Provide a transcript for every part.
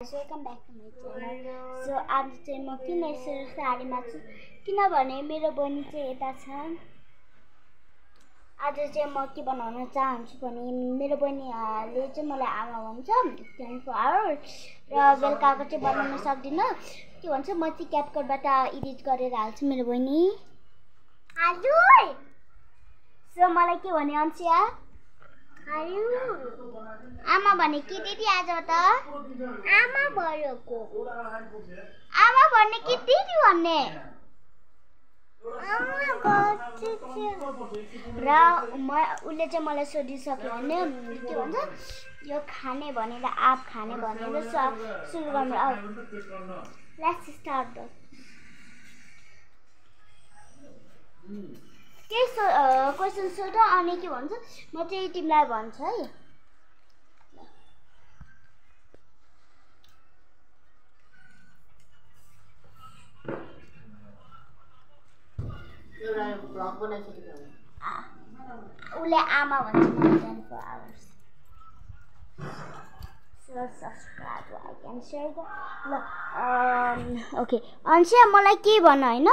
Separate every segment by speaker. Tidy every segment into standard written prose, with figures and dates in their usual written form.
Speaker 1: Welcome back to my channel. So आज चाहिँ म किन यसरी साडीमा छु किनभने मेरो बहिनी चाहिँ यता छ। आज चाहिँ म के बनाउन चाहन्छु भने मेरो बहिनीले चाहिँ मलाई आमा भन्छ 24 आवर्स र बेलुकाको चाहिँ बनाउन सक्दिनँ। के भन्छ म चाहिँ क्यापकटबाट एडिट गरेर हाल्छु मेरो बहिनी। हजुर। सो मलाई के भने अन्सिया आमा भने कि दिदी आज त आमा भएको आमा भन्ने कि दिदी भन्ने र उसले चाहिँ मलाई सोधिसक्यो भने के भन्छ यो खाने भनेर आप खाने भनेर सुरु गर्नु। लेट्स स्टार्ट द क्वेसन सोध अनि के भन्छ म चाहिँ तिमीलाई भन्छ है। उसले आमा भन्छ मलाई 24 hours. Subscribe like and share ल। ओके अन्सिया मलाई के भन हैन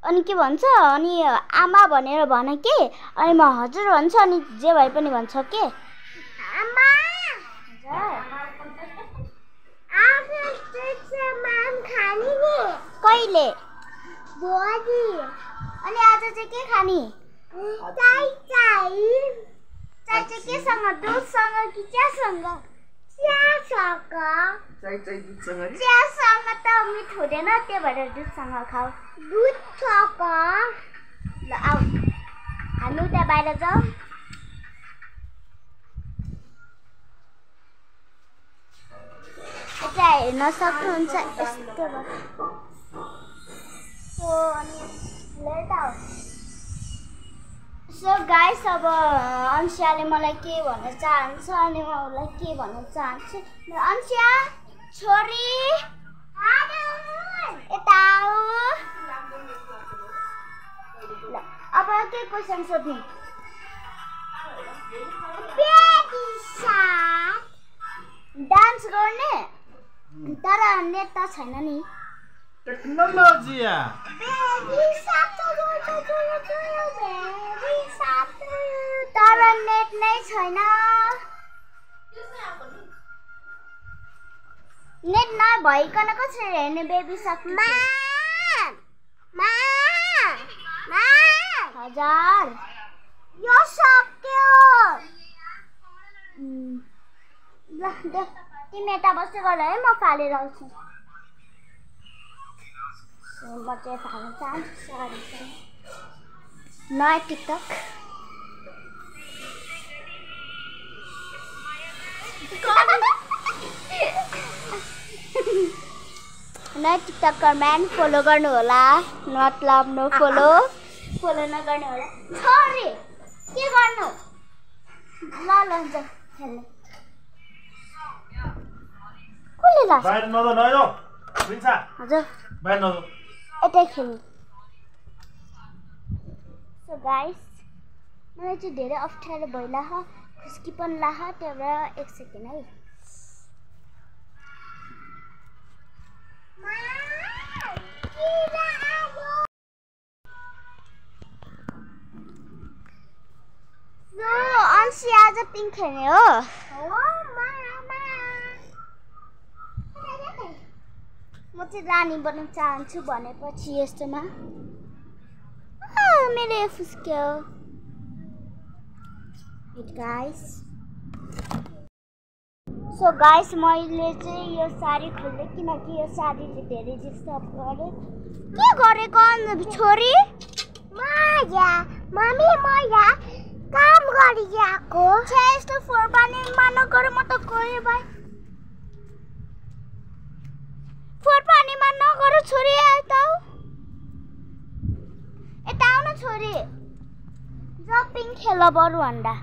Speaker 1: अनि के भन्छ अनि आमा भनेर भन के अनि म हजुर भन्छ अनि जे भए पनि भन्छ के आमा। कहिले अनि आज चाहिँ के खाने चाय चाहिँ केसँग दुधसँग कि चियासँग चियासँग त मिठो हुँदैन त्यही भएर दुधसँग खाऊ। ल आऊ हामी उता बाहिर जाऊ। यता हेर्न सक्नुहुन्छ यस्तो सो गाइस अब अन्सियाले मलाई के भन्न चाहन्छ अनि म उसलाई के भन्न चाहन्छु। अन्सिया छोरी यता आऊ। ल अब के क्वेसन सोध्ने डान्स गर्ने तर नेट त छैन नि
Speaker 2: टेक्नोलोजी
Speaker 1: तर नेट नै छैन। नेट नभइकन कसरी हेर्ने बेबी सक्छ। हजार यो सक्यो। ल तिमी यता बस्दै गर है म फालेर आउँछु। म चाहिँ फाल्न चाहन्छु नयाँ टिकटक नयाँ टिकटकर म्यान फलो गर्नु होला मतलब नो फलो नगर्नु होला। छोरी के गर्नु ल हुन्छ खेल्नु कसले लाग्छ
Speaker 2: बाहिर नजाऊ नजाऊ प्रिन्सा
Speaker 1: हजुर
Speaker 2: बाहिर नजाऊ
Speaker 1: यतै खेल्नु। सो गाइस मलाई चाहिँ धेरै अप्ठ्यारो भइला खुस्की पनि लाह त्यही भएर एक सेकेन्ड है। अन्सिया आज पिङ खेल्ने हो। म चाहिँ रानी बन्न चाहन्छु भनेपछि यस्तोमा मेरो फुस्क्यो गाइस। सो गाइस मैले चाहिँ यो साडी खोल्दै किनकि यो साडीले धेरै डिस्टर्ब गर्यो। के गरेको छोरी मम्मी म काम गरिरहेको यस्तो फोहोर पानीमा नगर म त गएँ भाइ फोहोर पानीमा नगर छोरी यता आऊ न छोरी पिङ खेल बरु भन्दा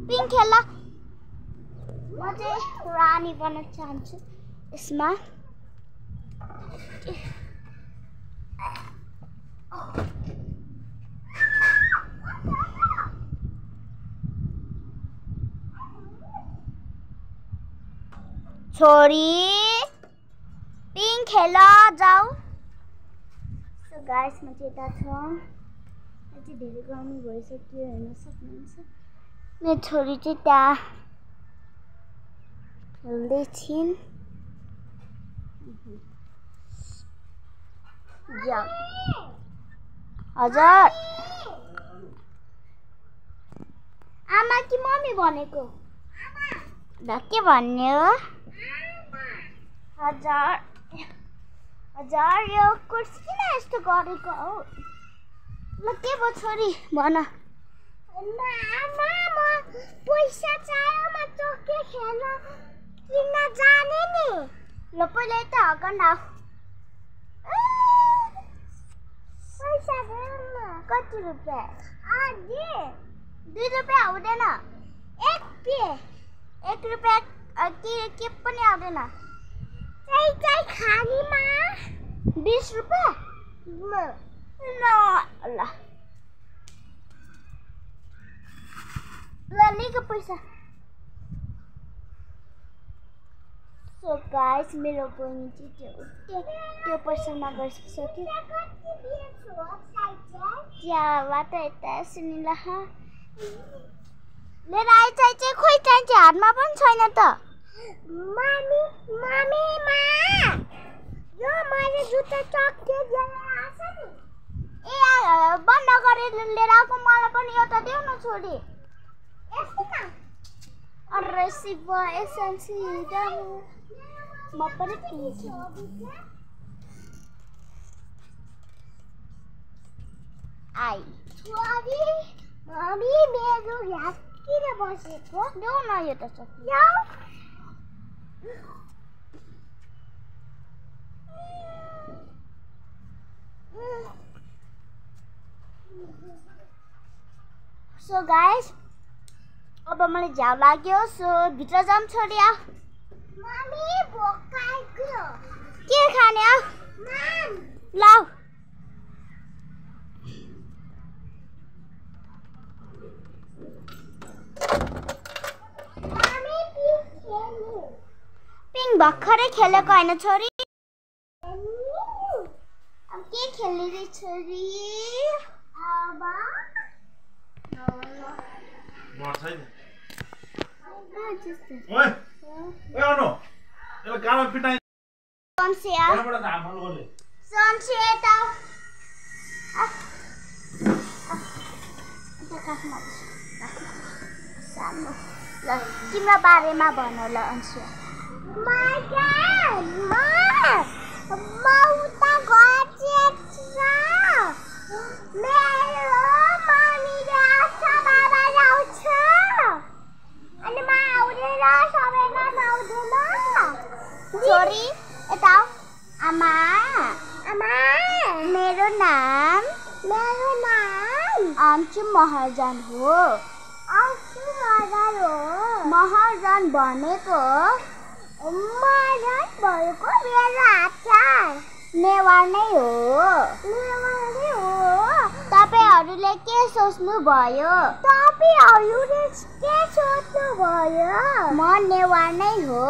Speaker 1: पिङ खेल। म चाहिँ रानी बन्न चाहन्छु यसमा। छोरी पिङ खेल जाऊ। सो गाइस म चाहिँ यता छ। अझै धेरै गर्मी भइसक्यो हेर्न सक्नुहुन्छ। मेरो छोरी चाहिँ त्यहाँ खेल्दै छिन्। हजुर आमा कि मम्मी भनेको? के भन्यो? हजुर हजुर यो कुर्सी किन यस्तो गरेको हो? ल के भयो छोरी भन। आमा म पैसा चाहियो म चोके खेल्न किन्न जाने नि। ल पहिला यता हगन आऊ। पैसा देऊ कति रुपियाँ? 2 रुपियाँ हुँदैन। 1 रुपियाँ के पनि आउँदैन। चाहिँ खालीमा 20 रुपियाँ? ल लिएको पैसा। सो गाइस मेरो बहिनी चाहिँ त्यो पैसा नगइसक्यो। त्यहाँबाट यता सुनिला लिएर आइज चाहिँ खोइ चाहिन्छ हातमा पनि छैन त। मामी यो मैले जुत्ता चक्के ल्याएर आछ नि। ए बन्द गरेर लिएर आएको मलाई पनि एउटा देऊ न छोरी। अरे शिव एसेन्सी म पनि किन्छु। आई छोरी मम्मी मेरो ग्यास किन बसेको? देऊ न यो त चक्की। सो गाइस अब मलाई झ्याउ लाग्यो। सो भित्र जाऊँ छोरी आ। मम्मी भोक लाग्यो। के खाने आ? लाऊ पिङ भर्खरै खेलेको होइन छोरी। अब के खेल्ने रे छोरी? तिम्रो बारेमा भन ल अंशु। छोरी यता आमा मेरो नाम अंशु महाजन हो। महाजन भनेको मेरो आचार नेवार नै हो। तपाईहरुले के सोच्नु भयो? म नेवार नै हो।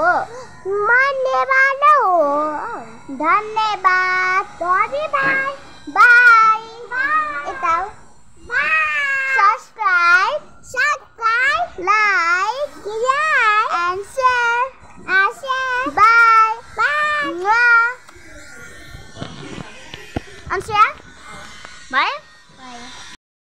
Speaker 1: धन्यवाद। बाई यता subscribe like and share. By Anshu भयो?